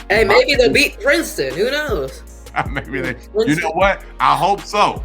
Hey, maybe they'll beat Princeton. Who knows? Maybe they. You know what? I hope so.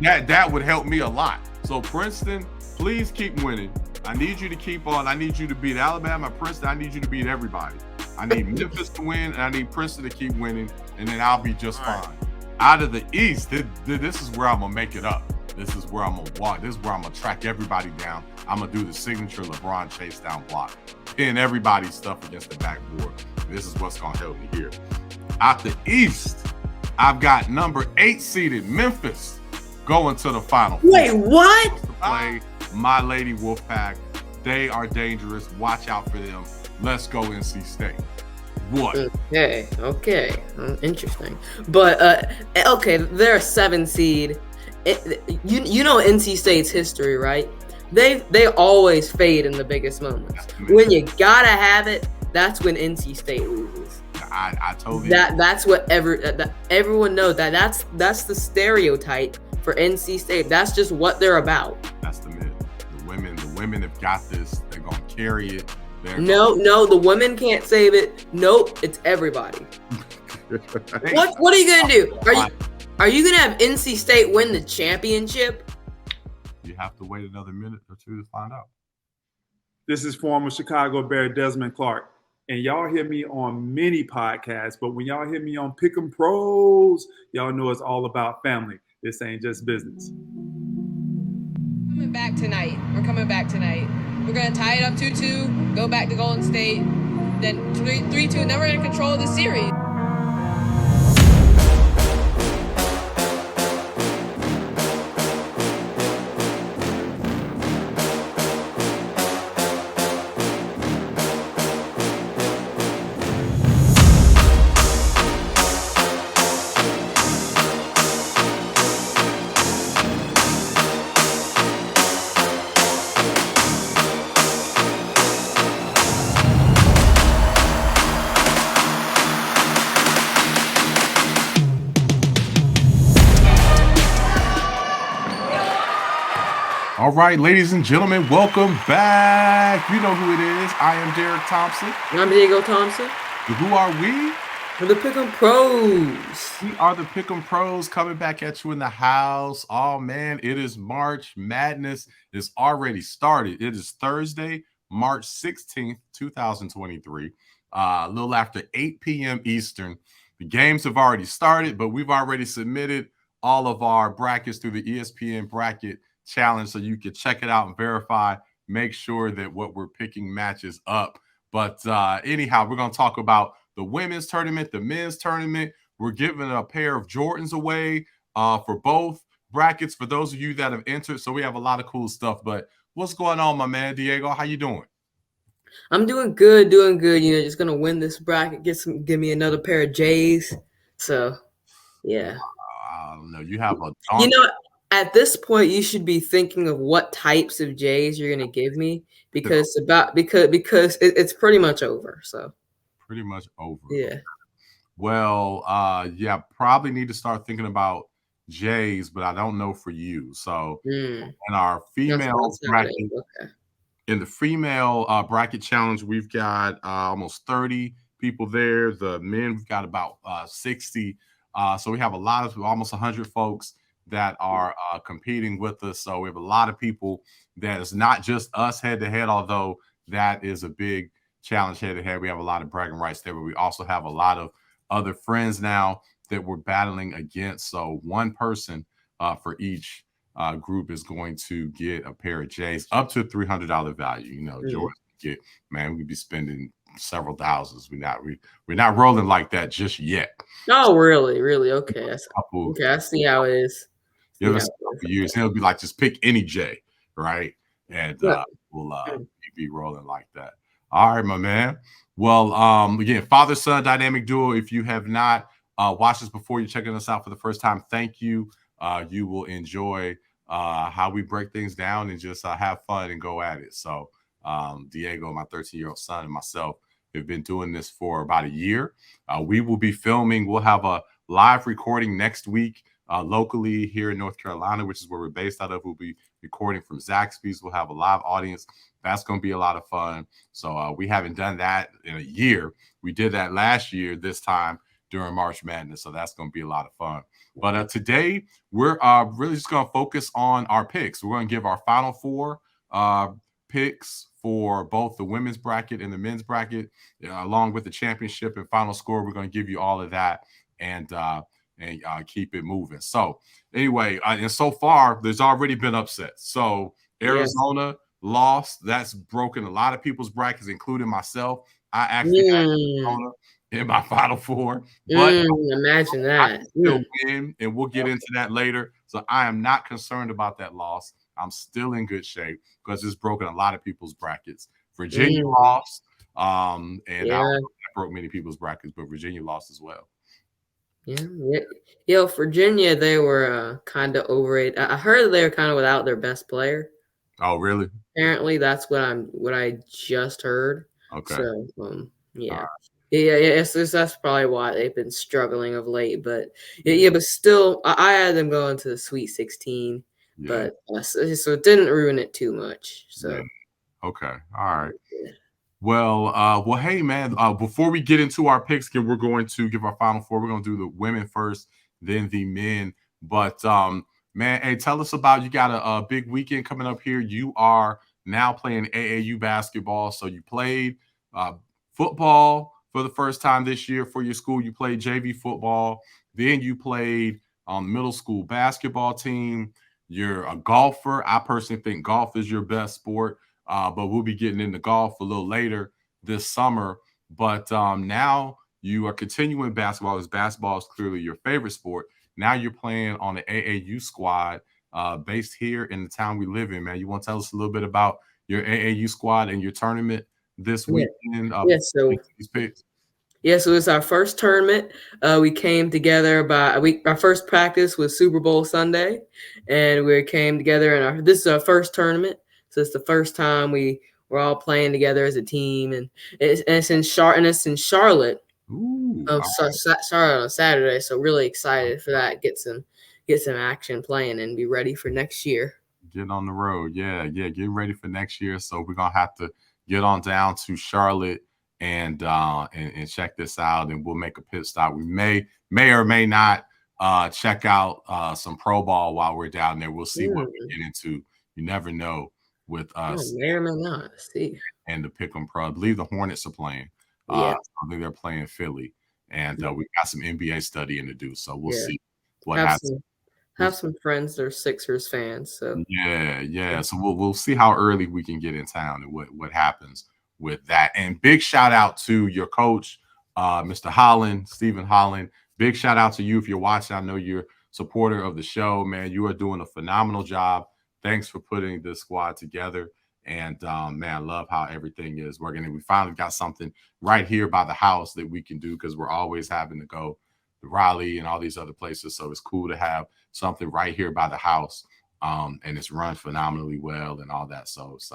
That would help me a lot. So Princeton, please keep winning. I need you to keep on. I need you to beat Alabama, Princeton. I need you to beat everybody. I need Memphis to win, and I need Princeton to keep winning, and then I'll be just fine. Out of the East, this is where I'm gonna make it up. This is where I'm gonna walk. This is where I'm gonna track everybody down. I'm gonna do the signature LeBron chase down block, pin everybody's stuff against the backboard. This is what's gonna help me here. Out the East, I've got number 8 seeded Memphis going to the Final Four. Wait, what? Play my Lady Wolfpack. They are dangerous. Watch out for them. Let's go NC State. What? Okay. Interesting. But okay, they're a 7 seed. You know NC State's history, right? They always fade in the biggest moments. When you gotta have it, that's when NC State loses. I totally that's what everyone knows. That's the stereotype for NC State. That's just what they're about. That's the myth. The women have got this. They're gonna carry it. No, the women can't save it. Nope, it's everybody. What are you gonna do? Are you gonna have NC State win the championship? You have to wait another minute or two to find out. This is former Chicago Bear Desmond Clark. And y'all hear me on many podcasts, but when y'all hear me on Pick'em Pros, y'all know it's all about family. This ain't just business. We're coming back tonight. We're going to tie it up 2-2, go back to Golden State, then 3-2, and then we're going to control the series. All right, ladies and gentlemen, welcome back. You know who it is. I am Derek Thompson. I'm Diego Thompson. And who are we? We're the Pick'em Pros. We are the Pick'em Pros coming back at you in the house. Oh, man, it is March Madness. It's already started. It is Thursday, March 16th, 2023, a little after 8 p.m. Eastern. The games have already started, but we've already submitted all of our brackets through the ESPN bracket challenge, so you can check it out and verify, make sure that what we're picking matches up. But anyhow, we're going to talk about the women's tournament, the men's tournament. We're giving a pair of Jordans away for both brackets for those of you that have entered. So we have a lot of cool stuff. But what's going on, my man, Diego? How you doing? I'm doing good. You know, just going to win this bracket, give me another pair of J's. So, yeah. I don't know. You have a You know, at this point, you should be thinking of what types of J's you're going to give me because it's pretty much over. So pretty much over. Yeah. Well, yeah, probably need to start thinking about J's, but I don't know for you. So in our female bracket, in the female bracket challenge, we've got almost 30 people there. The men, we've got about 60. So we have a lot of almost 100 folks that are competing with us. So we have a lot of people that is not just us head to head, although that is a big challenge head to head. We have a lot of bragging rights there, but we also have a lot of other friends now that we're battling against. So one person for each group is going to get a pair of J's up to $300 value. You know, George get, man, we'd be spending several thousands. We're not rolling like that just yet. Oh, really? Okay. I see how it is. Give us a couple years. He'll be like, just pick any J, right? And we'll be rolling like that. All right, my man. Well, again, father-son dynamic duo. If you have not watched us before, you're checking us out for the first time, thank you. You will enjoy how we break things down and just have fun and go at it. So Diego, my 13-year-old son, and myself have been doing this for about a year. We will be filming. We'll have a live recording next week locally here in North Carolina, which is where we're based out of. We'll be recording from Zaxby's. We'll have a live audience. That's going to be a lot of fun. So we haven't done that in a year. We did that last year this time during March Madness. So that's going to be a lot of fun. But today, we're really just going to focus on our picks. We're going to give our Final Four picks for both the women's bracket and the men's bracket, along with the championship and final score. We're going to give you all of that and keep it moving. So anyway, and so far, there's already been upsets. So Arizona lost. That's broken a lot of people's brackets, including myself. I actually had Arizona in my Final Four. But imagine that. I still win, and we'll get into that later. So I am not concerned about that loss. I'm still in good shape because it's broken a lot of people's brackets. Virginia lost, and I broke many people's brackets, but Virginia lost as well. Yeah. Virginia, they were kind of overrated. I heard they were kind of without their best player. Oh, really? Apparently, that's what I just heard. Okay. So, that's probably why they've been struggling of late. But but still, I had them going to the Sweet 16. But so it didn't ruin it too much. So okay, all right. Well, hey man. Before we get into our picks, we're going to give our Final Four. We're going to do the women first, then the men. But man, hey, tell us about, you got a big weekend coming up here. You are now playing AAU basketball. So you played football for the first time this year for your school. You played JV football. Then you played on the middle school basketball team. You're a golfer. I personally think golf is your best sport, but we'll be getting into golf a little later this summer. But now you are continuing basketball, as basketball is clearly your favorite sport. Now you're playing on the AAU squad based here in the town we live in, man. You want to tell us a little bit about your AAU squad and your tournament this weekend? So it's our first tournament. We came together our first practice was Super Bowl Sunday, and we came together, and this is our first tournament. So it's the first time we're all playing together as a team, and it's in Charlotte. Charlotte on Saturday. So really excited for that. Get some action playing and be ready for next year. Get on the road, get ready for next year. So we're gonna have to get on down to Charlotte and check this out, and we'll make a pit stop. We may or may not check out some pro ball while we're down there. We'll see what we get into. You never know with us. May or may not. See. And the Pick'em Pro. I believe the Hornets are playing. I think they're playing Philly, and we got some NBA studying to do. So we'll see what happens. Have some friends that are Sixers fans. So So we'll see how early we can get in town and what happens with that. And big shout out to your coach, Mr. Holland, Stephen Holland. Big shout out to you if you're watching. I know you're a supporter of the show, man. You are doing a phenomenal job. Thanks for putting this squad together. And man, I love how everything is working. And we finally got something right here by the house that we can do, because we're always having to go to Raleigh and all these other places. So it's cool to have something right here by the house. And it's run phenomenally well and all that. So it's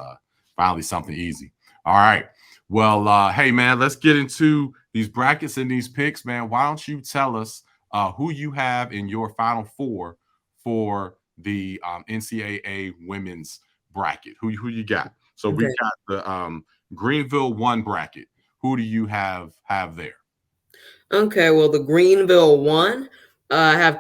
finally something easy. All right. Well, hey, man, let's get into these brackets and these picks, man. Why don't you tell us who you have in your Final Four for the NCAA women's bracket? Who you got? So we've got the Greenville 1 bracket. Who do you have there? Okay, well, the Greenville 1, I have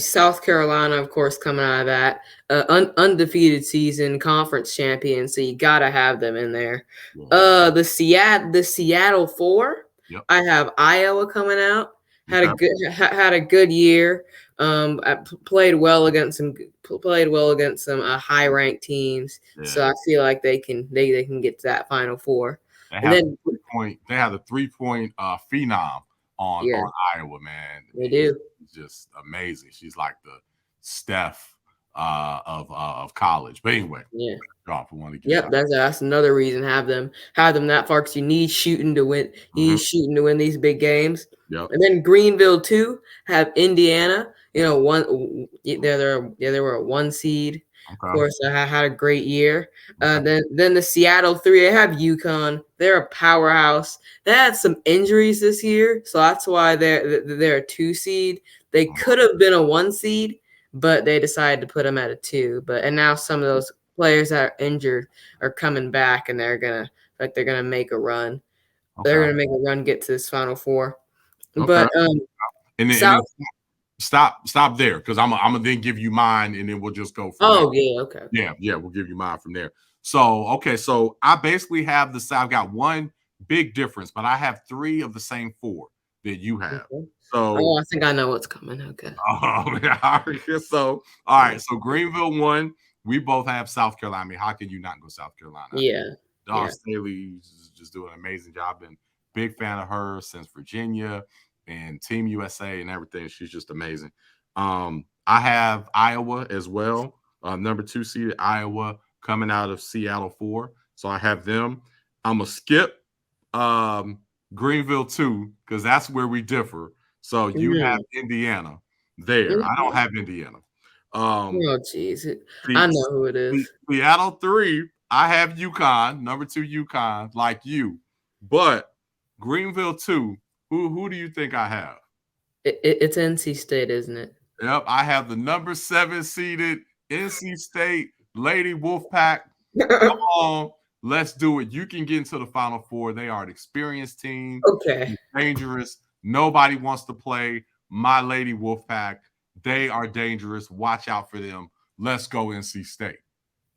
South Carolina, of course, coming out of that undefeated season, conference champion. So you gotta have them in there. The Seattle 4, I have Iowa coming out. Had a good year. I played well against some high ranked teams. So I feel like they can get to that Final Four. They have a 3-point phenom on Iowa, man. They do. It's just amazing. She's like the Steph of college. But anyway, that's another reason have them that far, because you need shooting to win. You need shooting to win these big games. And then Greenville 2 have Indiana. They were a 1 seed. Of course, I had a great year. Then the Seattle 3, I have UConn. They're a powerhouse. They had some injuries this year, so that's why they're a 2 seed. They could have been a 1 seed, but they decided to put them at a 2. And now some of those players that are injured are coming back, and they're gonna make a run. Okay. They're gonna make a run, get to this Final Four. Okay. But and then stop there, because I'm gonna then give you mine, and then we'll just go from there. Yeah, okay. Yeah, we'll give you mine from there. So so I basically have I've got one big difference, but I have 3 of the same 4 that you have. Okay. So I think I know what's coming. Okay. So all right, so Greenville 1. We both have South Carolina. I mean, how can you not go South Carolina? Yeah. Staley's just doing an amazing job. Been big fan of her since Virginia and Team USA and everything. She's just amazing. I have Iowa as well. Number 2 seeded Iowa coming out of Seattle 4. So I have them. I'm going to skip Greenville 2 because that's where we differ. So you have Indiana there. I don't have Indiana. Oh, jeez. I know who it is. Seattle 3, I have UConn, number 2 UConn, like you. But Greenville 2, who do you think I have? It's NC State, isn't it? Yep, I have the number 7 seeded NC State Lady Wolfpack. Come on, let's do it. You can get into the Final Four. They are an experienced team. Okay. Dangerous. Nobody wants to play my Lady Wolfpack. They are dangerous. Watch out for them. Let's go NC State.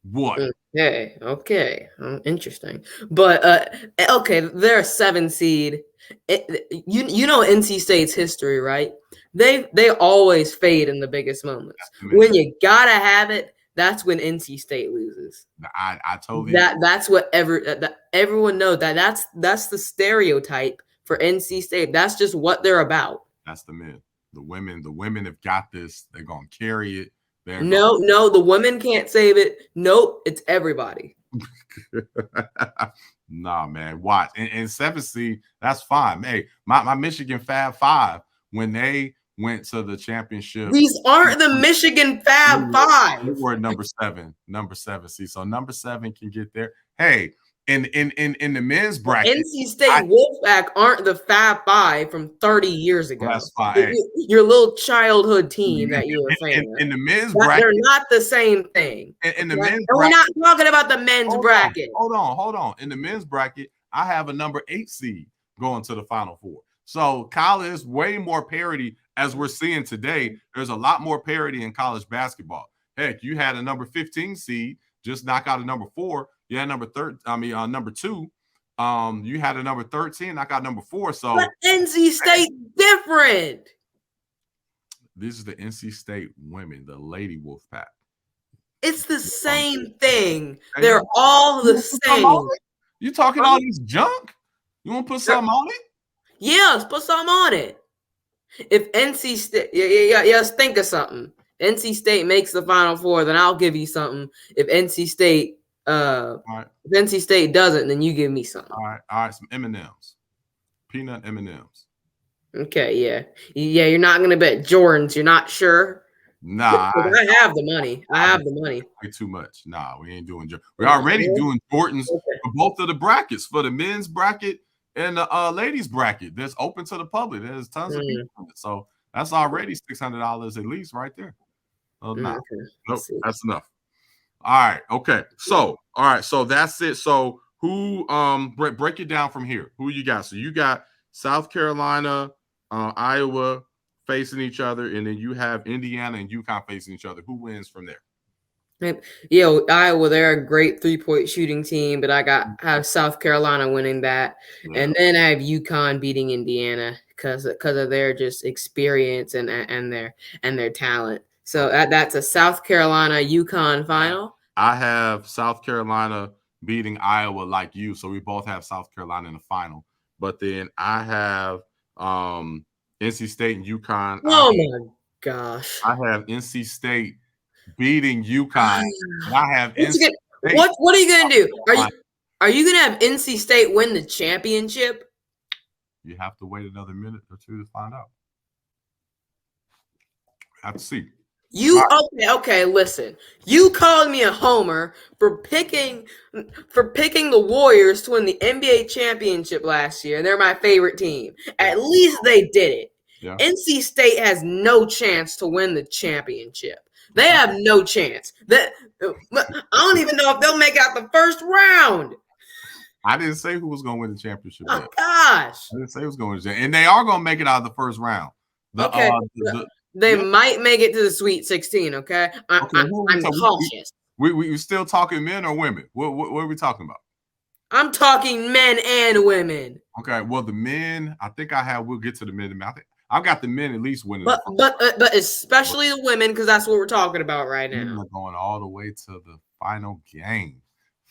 What? Okay. Interesting. But okay, they're a 7 seed. You know NC State's history, right? They always fade in the biggest moments. When you gotta have it, that's when NC State loses. I totally that's what everyone knows that's the stereotype for NC State. That's just what they're about. That's the men. The women have got this. They're gonna carry it. No, the women can't save it. Nope, it's everybody. Nah, man. Watch. And 7 seed, that's fine. Hey, my Michigan Fab 5, when they went to the championship. These aren't the Michigan Fab 5. We were number 7 seed. So number 7 can get there. Hey, in the men's bracket, NC State Wolfpack aren't the Fab 5 from 30 years ago. That's fine. Your little childhood team that you were saying. In the men's bracket, they're not the same thing. In the men's we're not talking about the men's bracket. Hold on. In the men's bracket, I have a number 8 seed going to the Final Four. So college is way more parity as we're seeing today. There's a lot more parity in college basketball. Heck, you had a number 15 seed just knock out a number 4. You had number 2. You had a number 13, knock out number 4. So but NC State different. This is the NC State women, the Lady Wolfpack. It's the same thing. They're all the same. You talking all this junk? You want to put something on it? Yeah, let's put something on it. If NC State, let's think of something. NC State makes the Final Four, then I'll give you something. If NC State if NC State doesn't, then you give me something. All right, some M&Ms. Peanut M&Ms. Okay, yeah, you're not gonna bet Jordans, you're not sure? Nah. I have the money. Way too much. Nah, we ain't doing Jordans. We're already doing Jordans for both of the brackets, for the men's bracket and the ladies bracket. That's open to the public. There's tons of people in it. So that's already $600 at least right there. Oh, no. Nope, that's enough. All right. Okay. So, so that's it. So who break it down from here? Who you got? So you got South Carolina, Iowa facing each other, and then you have Indiana and UConn facing each other. Who wins from there? Yeah, Iowa, they're a great 3-point shooting team, but I have South Carolina winning that. Yeah. And then I have UConn beating Indiana because of their just experience and their talent. So that's a South Carolina UConn final. I have South Carolina beating Iowa like you, so we both have South Carolina in the final. But then I have NC State and UConn. Oh my gosh! I have NC State beating UConn. And I have NC State. What are you gonna do? Are you gonna have NC State win the championship? You have to wait another minute or two to find out. Have to see. Okay, listen. You called me a homer for picking the Warriors to win the NBA championship last year, and they're my favorite team. At least they did it. Yeah. NC State has no chance to win the championship. They have no chance. I don't even know if they'll make out the first round. I didn't say who was going to win the championship. Oh, gosh. I didn't say who was going to win. And they are going to make it out of the first round. They might make it to the Sweet 16, okay? I'm cautious. We still talking men or women? What are we talking about? I'm talking men and women. Okay, well, the men, I think we'll get to the men. I've got the men at least winning. But especially the women, because that's what we're talking about right now. We're going all the way to the final game.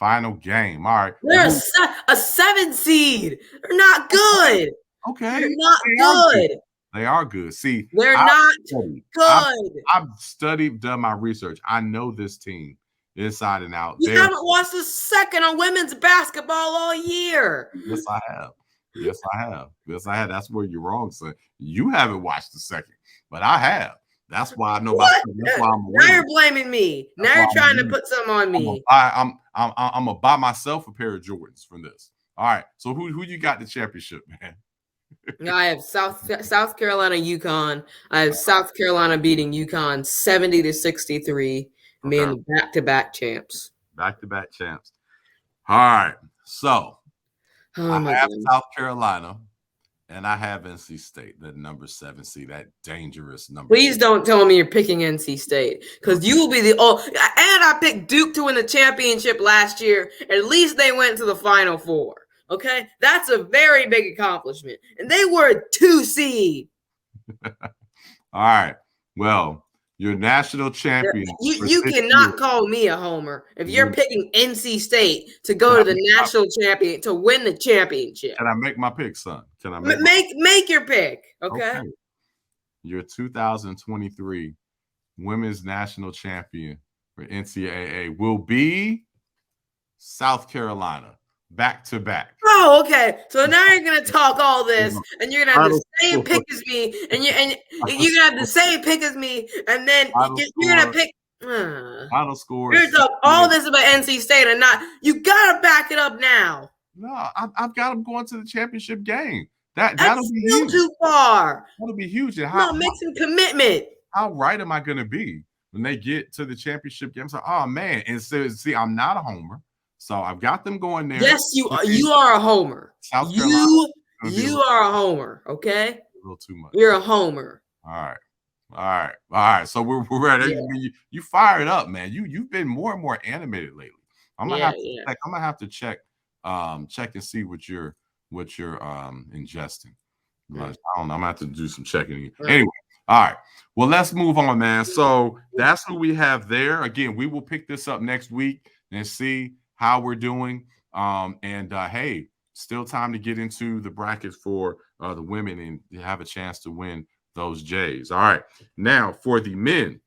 All right. They're a 7 seed. They're not good. Okay. They're not good. They are good. See, they're not good. I've done my research. I know this team inside and out. You haven't watched a second on women's basketball all year. Yes, I have. That's where you're wrong, son. You haven't watched the second, but I have. That's why I know about. That's why I'm now you're blaming me. Now you're trying to put something on me. I'm gonna buy myself a pair of Jordans from this. All right. So who you got the championship, man? I have South Carolina, UConn. I have South Carolina beating UConn 70-63, being back-to-back champs. Back-to-back champs. All right. So I have South Carolina, and I have NC State, the number 7 seed, that dangerous number. Please don't tell me you're picking NC State, because you will be and I picked Duke to win the championship last year. At least they went to the Final Four. Okay, that's a very big accomplishment, and they were a 2 seed. All right. Well, you're national champion. You cannot call me a homer if you're picking NC State to go to the national champion to win the championship. Can I make my pick, son? Can I make your pick? Okay. Your 2023 women's national champion for NCAA will be South Carolina. Back to back. Oh, okay. So now you're gonna talk all this, and you're gonna have the same pick as me, and you're gonna have the same pick as me, and then you're gonna pick. Final score. You're talking all this about NC State, and not. You gotta back it up now. No, I've got them going to the championship game. That's be still huge. Too far. That'll be huge. Make some commitment. How right am I gonna be when they get to the championship game? So, oh man, and so see, I'm not a homer. So I've got them going there. Yes, you are. You are a homer. You are a homer. Okay. A little too much. You're a homer. All right. So we're ready. Yeah. You fired up, man. You've been more and more animated lately. I'm gonna have to check and see what you're ingesting. I don't know. I'm gonna have to do some checking. Anyway. All right. Well, let's move on, man. So that's who we have there. Again, we will pick this up next week and see how we're doing. Hey, still time to get into the brackets for the women and have a chance to win those J's. All right. Now for the men,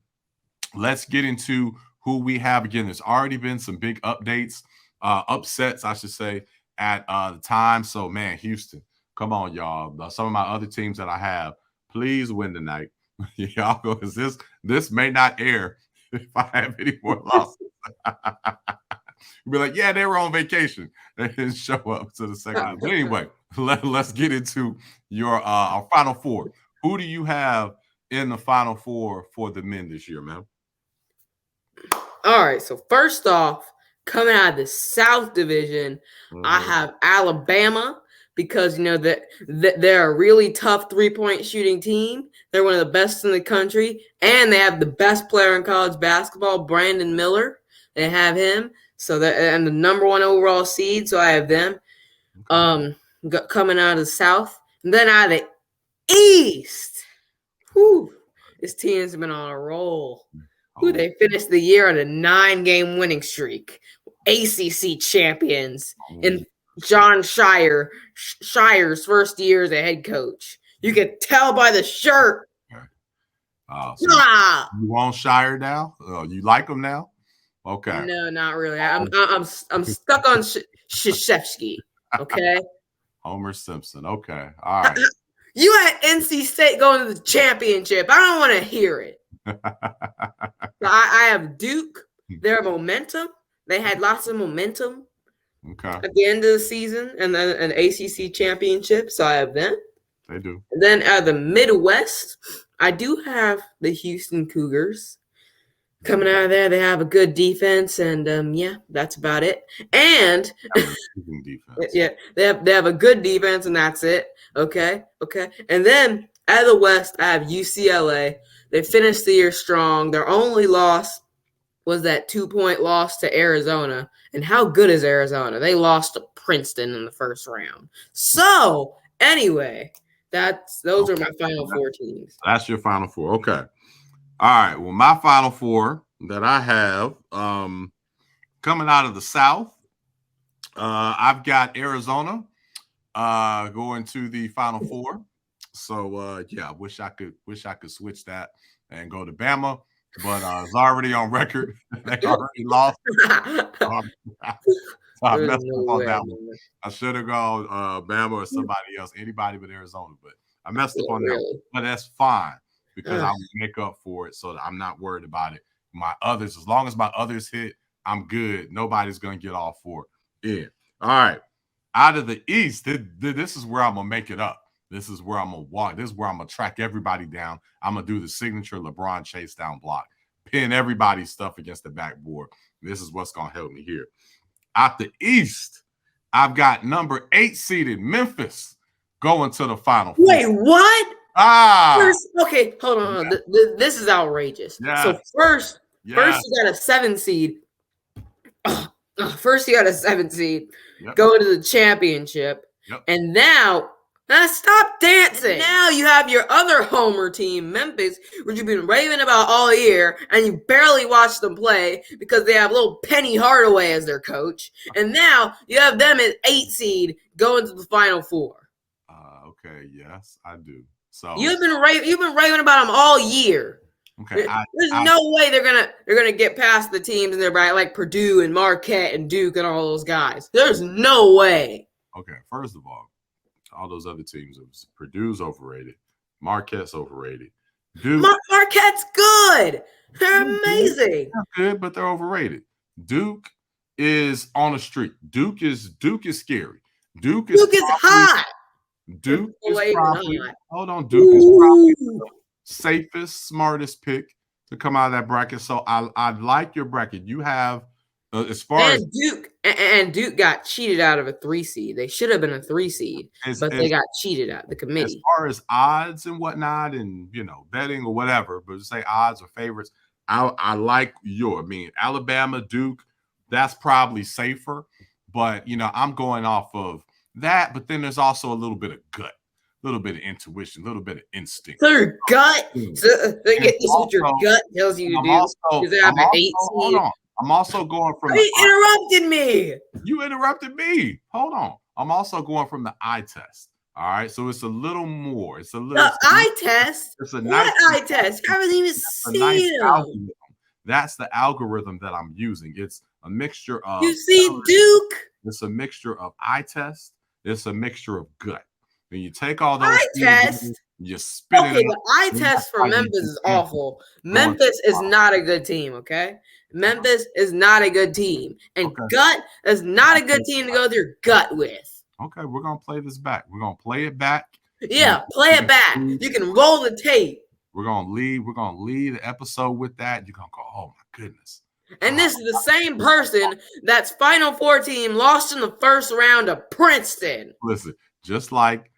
let's get into who we have. Again, there's already been some big upsets, I should say, at the time. So, man, Houston, come on, y'all. Some of my other teams that I have, please win tonight. Y'all go, because this may not air if I have any more losses. Be like, yeah, they were on vacation. They didn't show up to the second round. But anyway, let's get into your our Final Four. Who do you have in the Final Four for the men this year, man? All right. So first off, coming out of the South Division, I have Alabama because they're a really tough 3-point shooting team. They're one of the best in the country, and they have the best player in college basketball, Brandon Miller. They have him. So and the number 1 overall seed, so I have them coming out of the South. And then out of the East, this team's been on a roll. They finished the year on a 9-game winning streak. ACC champions in John Shire's first year as a head coach. You can tell by the shirt. So you want Shire now? You like him now? Okay. No, not really. I'm stuck on Krzyzewski. Okay. Homer Simpson. Okay. All right. You had NC State going to the championship. I don't want to hear it. So I have Duke. Their momentum. They had lots of momentum. Okay. At the end of the season and then an ACC championship. So I have them. They do. And then out of the Midwest, I do have the Houston Cougars. Coming out of there, they have a good defense, and yeah, that's about it. And yeah, they have a good defense, and that's it. Okay. And then out of the West, I have UCLA. They finished the year strong. Their only loss was that 2-point loss to Arizona. And how good is Arizona? They lost to Princeton in the first round. So anyway, those are my final 4 teams. That's your final 4. Okay. All right. Well, my final 4 that I have coming out of the South, I've got Arizona going to the final 4. So yeah, I wish I could switch that and go to Bama, but it's already on record. They already lost. So I messed up on that one. I should have gone Bama or somebody else, anybody but Arizona, but I messed up on that one. But that's fine because I will make up for it, so that I'm not worried about it. My others, as long as my others hit, I'm good. Nobody's gonna get all 4 in. All right. Out of the East, this is where I'm gonna make it up. This is where I'm gonna walk. This is where I'm gonna track everybody down. I'm gonna do the signature LeBron chase down block, pin everybody's stuff against the backboard. This is what's gonna help me here. Out the East, I've got number 8 seeded Memphis going to the final 4. Wait, what? First, okay, hold on. Yeah. This is outrageous. Yes. So first you got a 7 seed. First you got a 7 seed going to the championship, and now stop dancing. Now you have your other homer team, Memphis, which you've been raving about all year, and you barely watch them play because they have little Penny Hardaway as their coach, and now you have them at 8 seed going to the final 4. Okay, yes, I do. So you've been raving about them all year. Okay, there's no way they're gonna get past the teams and they're like Purdue and Marquette and Duke and all those guys. There's no way. Okay, first of all those other teams, Purdue's overrated, Marquette's overrated. Duke, Marquette's good. They're amazing. They're good, but they're overrated. Duke is on a streak. Duke is scary. Duke is hot. Duke is probably hold on. Duke is probably the safest, smartest pick to come out of that bracket. So I like your bracket. You have as far as Duke got cheated out of a 3 seed. They should have been a 3 seed, but they got cheated out. The committee. As far as odds and whatnot, and betting or whatever, but just say odds or favorites. I like Alabama, Duke. That's probably safer, but I'm going off of that. But then there's also a little bit of gut, a little bit of intuition, a little bit of instinct. Their gut. So they get this what your gut tells you to do. Because they have an 8 seed. Hold on. I'm also going from. You interrupted me. You interrupted me. Hold on. I'm also going from the eye test. All right. So it's a little more. It's a little. The eye test? It's a nice eye test. I haven't even seen it. That's the algorithm that I'm using. It's a mixture of. You see, Duke? It's a mixture of eye test. It's a mixture of gut. When you take all those eye test. You spit it. Okay, the eye test for Memphis is awful. Memphis is not a good team, okay? Memphis is not a good team. And gut is not a good team to go with your gut with. Okay, we're going to play this back. We're going to play it back. Yeah, play it back. You can roll the tape. We're going to lead the episode with that. You're going to go, oh, my goodness. And this is the same person that's Final Four team lost in the first round of Princeton. Listen, just like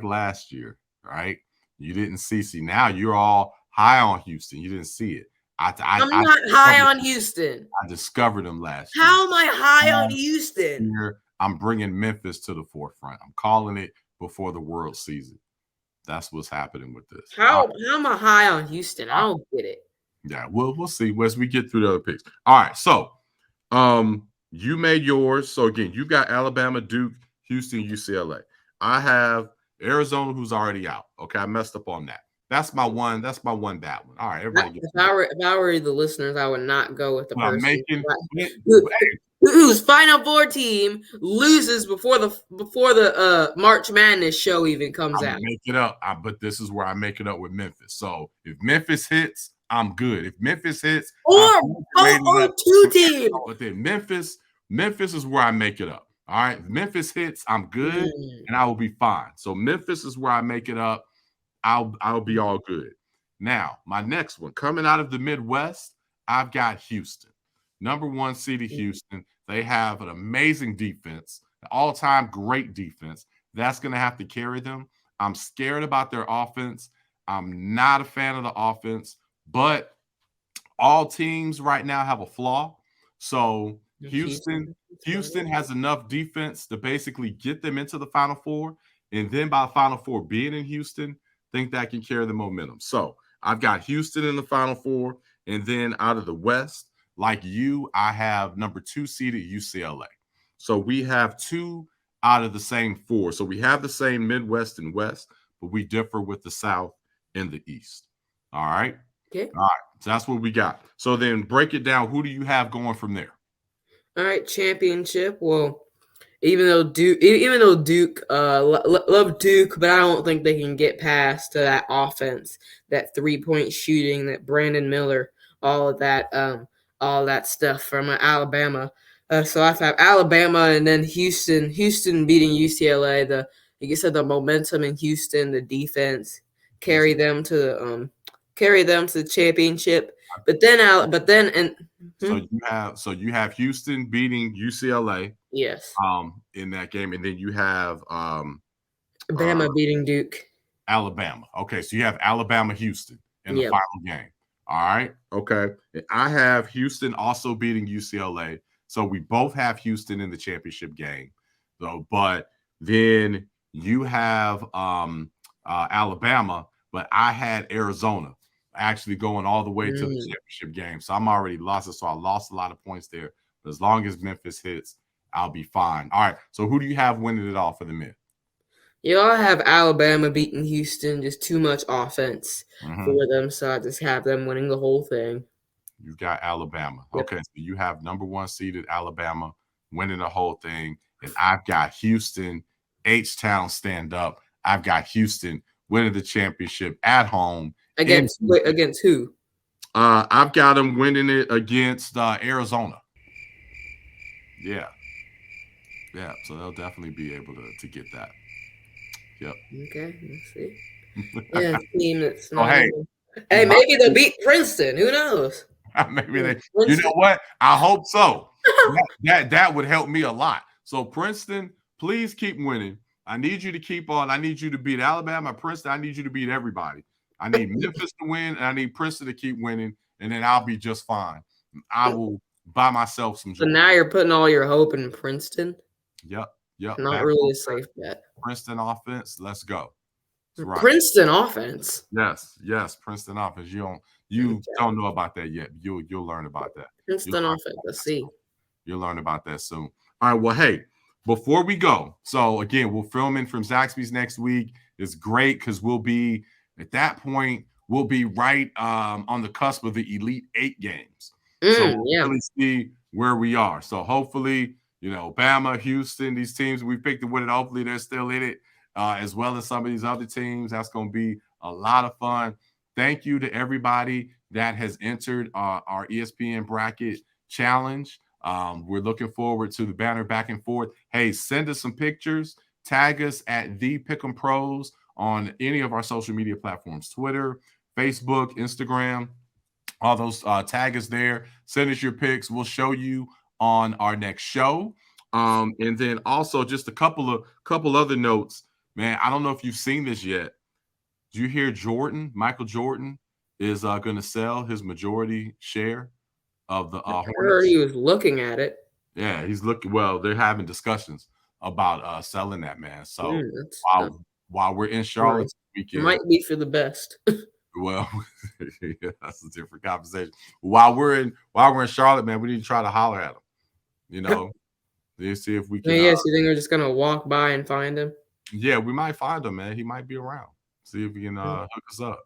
last year, right? You didn't see. Now you're all high on Houston. You didn't see it. I'm not high on Houston. I discovered them last year. How am I high on Houston? I'm bringing Memphis to the forefront. I'm calling it before the world sees it. That's what's happening with this. How am I high on Houston? I don't get it. Yeah, we'll see as we get through the other picks. All right, so you made yours. So again, you got Alabama, Duke, Houston, UCLA. I have Arizona, who's already out. Okay, I messed up on that. That's my one bad one. All right, everybody. If I were the listeners, I would not go with the person whose Final Four team loses before the March Madness show even comes out. Make it up, but this is where I make it up with Memphis. So if Memphis hits, I'm good. If Memphis hits, or 2 teams. But then Memphis is where I make it up. All right. If Memphis hits, I'm good and I will be fine. So Memphis is where I make it up. I'll be all good. Now, my next one coming out of the Midwest, I've got Houston. Number 1 seeded Houston. They have an amazing defense, an all-time great defense. That's going to have to carry them. I'm scared about their offense. I'm not a fan of the offense, but all teams right now have a flaw. So Houston has enough defense to basically get them into the Final Four. And then by the Final Four being in Houston, think that can carry the momentum. So I've got Houston in the Final Four. And then out of the West, like you, I have number 2 seeded UCLA. So we have 2 out of the same 4. So we have the same Midwest and West, but we differ with the South and the East. All right. Okay. All right. So that's what we got. So then break it down. Who do you have going from there? All right. Championship. Well, even though Duke, love Duke, but I don't think they can get past that offense, that 3-point shooting, that Brandon Miller, all of that stuff from Alabama. So I have Alabama and then Houston beating UCLA. Like you said, the momentum in Houston, the defense, carry them to the championship. So you have Houston beating UCLA. Yes. In that game, and then you have Bama beating Duke. Alabama. Okay, so you have Alabama Houston in the final game. All right. Okay. And I have Houston also beating UCLA. So we both have Houston in the championship game. So, but then you have Alabama, but I had Arizona actually going all the way to the championship game. So I'm already lost it. So I lost a lot of points there. But as long as Memphis hits, I'll be fine. All right. So who do you have winning it all for the mid? I have Alabama beating Houston. Just too much offense for them. So I just have them winning the whole thing. You got Alabama. Yep. Okay. So you have number 1 seeded Alabama winning the whole thing. And I've got Houston, H-Town stand up. I've got Houston winning the championship at home. Against who? I've got them winning it against Arizona. Yeah. Yeah. So they'll definitely be able to get that. Yep. Okay. Let's see. Yeah, team that's not. Hey, maybe they'll beat Princeton. Who knows? Maybe they. You know what? I hope so. that would help me a lot. So Princeton, please keep winning. I need you to keep on. I need you to beat Alabama, Princeton. I need you to beat everybody. I need Memphis to win, and I need Princeton to keep winning, and then I'll be just fine. I will buy myself some joy. So now you're putting all your hope in Princeton? Yep. Not really a safe bet. Princeton offense, let's go. Right. Princeton offense? Yes, Princeton offense. You don't know about that yet. You'll learn about that. Princeton offense, let's see. You'll learn about that soon. All right, well, hey, before we go, so again, we'll film in from Zaxby's next week. It's great because we'll be, at that point, we'll be right on the cusp of the Elite 8 games. So we'll really see where we are. So hopefully, Bama, Houston, these teams we picked to win it, hopefully they're still in it, as well as some of these other teams. That's going to be a lot of fun. Thank you to everybody that has entered our ESPN bracket challenge. We're looking forward to the banner back and forth. Hey, send us some pictures. Tag us at The Pick'em Pros on any of our social media platforms, Twitter, Facebook, Instagram, all those. Tag us there. Send us your pics. We'll show you on our next show. And then also just a couple other notes. Man, I don't know if you've seen this yet. Did you hear Michael Jordan is going to sell his majority share of the Hornets? I heard he was looking at it. Yeah, he's looking. Well, they're having discussions about selling that, man. So while we're in Charlotte this weekend, it might be for the best. Well, yeah, that's a different conversation. While we're in Charlotte, man, we need to try to holler at him. See if we can. Yes, you think we're just gonna walk by and find him? Yeah, we might find him, man. He might be around. See if we can hook us up.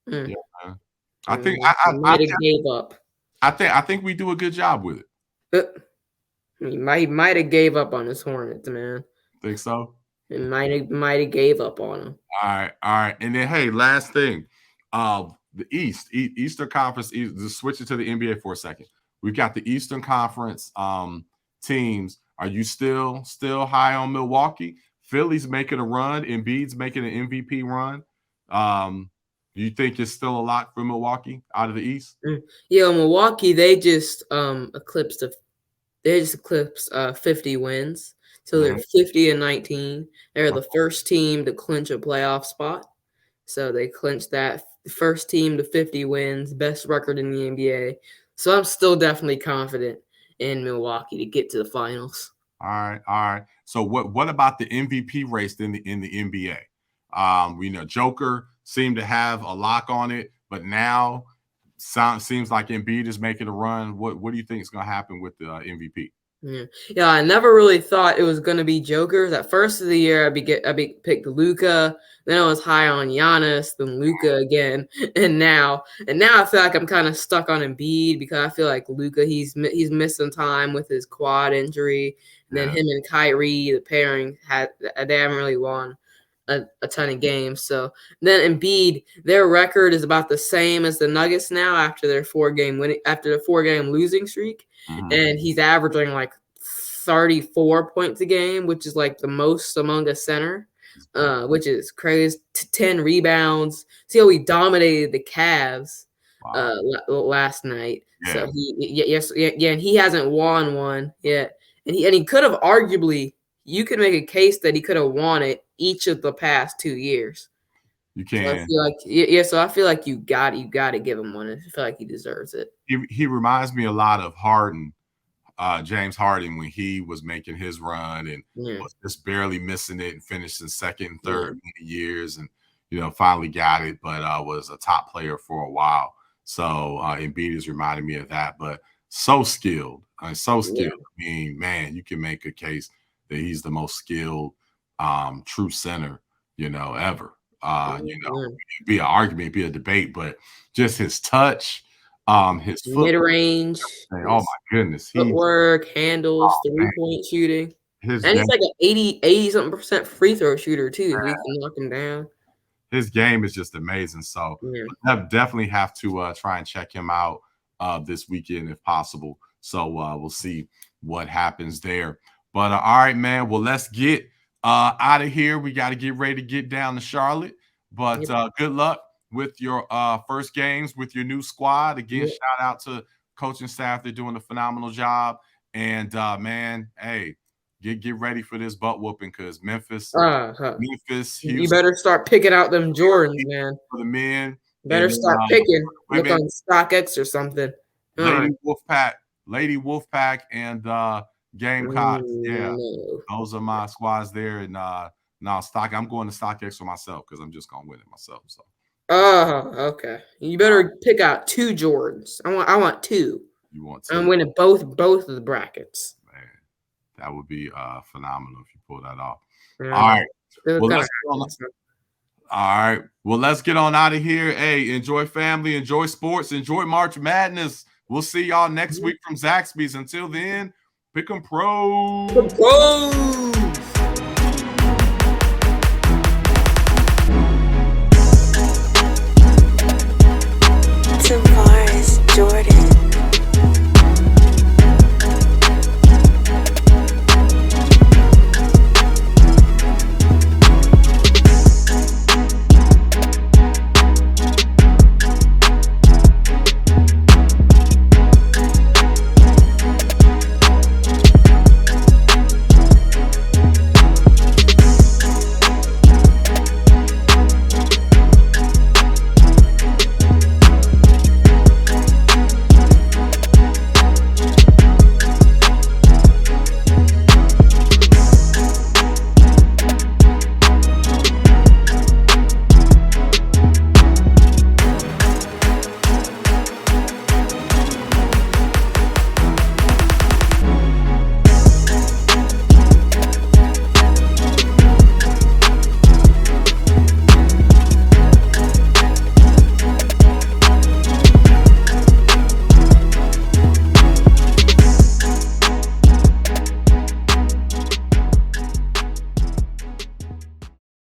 Yeah, man. I think I gave up. I think we do a good job with it. He might have gave up on his Hornets, man. Think so? It might have gave up on him. All right. And then hey, last thing. the Eastern Conference. Just switch it to the NBA for a second. We've got the Eastern Conference teams. Are you still high on Milwaukee? Philly's making a run. Embiid's making an MVP run. Do you think it's still a lot for Milwaukee out of the East? Yeah, Milwaukee, they just eclipsed 50 wins. So they're 50-19. They're the first team to clinch a playoff spot. So they clinched that. First team to 50 wins, best record in the NBA. So I'm still definitely confident in Milwaukee to get to the finals. All right. So what about the MVP race in the NBA? We know Joker seemed to have a lock on it, but now seems like Embiid is making a run. What do you think is going to happen with the MVP? Yeah, I never really thought it was going to be Jokers. At first of the year, I picked Luka. Then I was high on Giannis, then Luka again, and now I feel like I'm kind of stuck on Embiid because I feel like Luka he's missing time with his quad injury. And then him and Kyrie, the pairing they haven't really won a ton of games. So then Embiid, their record is about the same as the Nuggets now after the 4-game losing streak. And he's averaging like 34 points a game, which is like the most among a center, which is crazy. 10 rebounds. See how he dominated the Cavs last night. So and he hasn't won one yet. And he could have arguably, you could make a case that he could have won it each of the past 2 years. You can. So I feel like you got to give him one. I feel like he deserves it. He reminds me a lot of Harden, James Harden, when he was making his run and was just barely missing it and finished in second and third many years, and finally got it, but was a top player for a while. So Embiid is reminding me of that, but so skilled. I mean, man, you can make a case that he's the most skilled true center, ever. Be an argument, be a debate, but just his touch, his mid-range, oh my goodness, footwork, handles, 3-point shooting, and he's like an 80-something% free throw shooter too. We can knock him down. His game is just amazing. So definitely have to try and check him out this weekend if possible. So we'll see what happens there. But all right, man. Well, let's get out of here. We got to get ready to get down to Charlotte. But good luck with your first games with your new squad. Again, shout out to coaching staff. They're doing a phenomenal job. And man, hey, get ready for this butt whooping because Memphis, Houston, you better start picking out them Jordans, man. For the men, better start picking. Look on StockX or something. Lady Wolfpack, and Gamecocks. Those are my squads there. And now I'm going to StockX for myself because I'm just gonna win it myself. So. Okay. You better pick out 2 Jordans. I want 2. You want 2? I'm winning both of the brackets. Man, that would be phenomenal if you pull that off. All right. Well, let's get on out of here. Hey, enjoy family, enjoy sports, enjoy March Madness. We'll see y'all next week from Zaxby's. Until then, pick 'em pros.